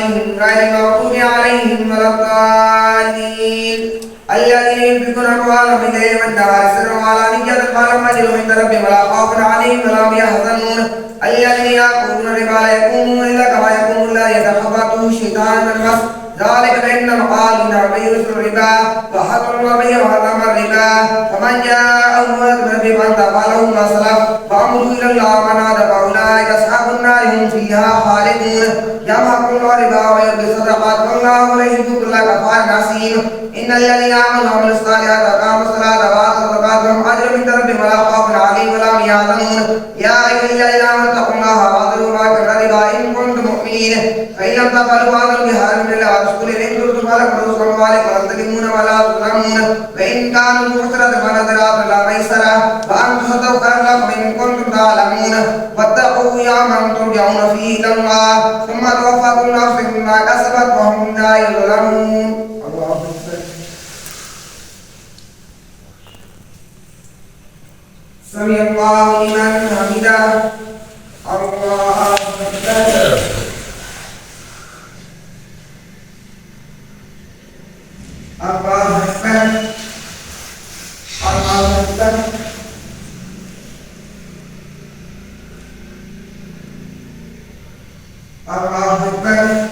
عليهم غير المغضوب عليهم ولا الضالين الذين ينفقون أموالهم بالليل والنهار سرا وعلانية فلهم أجر عند ربهم ولا خوف عليهم ولا هم يحزنون الذين يأكلون الربا لا يقومون إلا كما يقوم الذي يتخبطه الشيطان من المس ذلك بأنهم قالوا إنما يرث الربا وحرم الربا وحرم الربا فمن جاءه موعظة من ربه فله ما سلف فأمره إلى الله من عاد فأولئك أصحاب النار هم فيها خالدون يمحق الله الربا ويربي الصدقات والله لا يحب كل كفار أثيم إن الذين آمنوا وعملوا الصالحات وأقاموا الصلاة وآتوا الزكاة لهم أجر عند ربهم ولا خوف عليهم ولا هم يحزنون يا أيها الذين آمنوا اتقوا الله وأطيعوا ما كان الربا إن كنتم مؤمنين فإن لم تفعلوا فاعترفوا بحرب الله ورسوله إن تبتم فلكم رؤوس أموالكم ولا تظلمون ولا تظلمون وإن كانوا مفترة فنظرة إلى ميسرة وأن تصدقوا خير لكم إن كنتم تعلمون واتقوا يوما ترجعون فيه إلى الله ثم توفى كل نفس ما كسبت وهم لا يظلمون. سمع الله لمن حمده الله أكبر. الله أكبر الله أكبر الله أكبر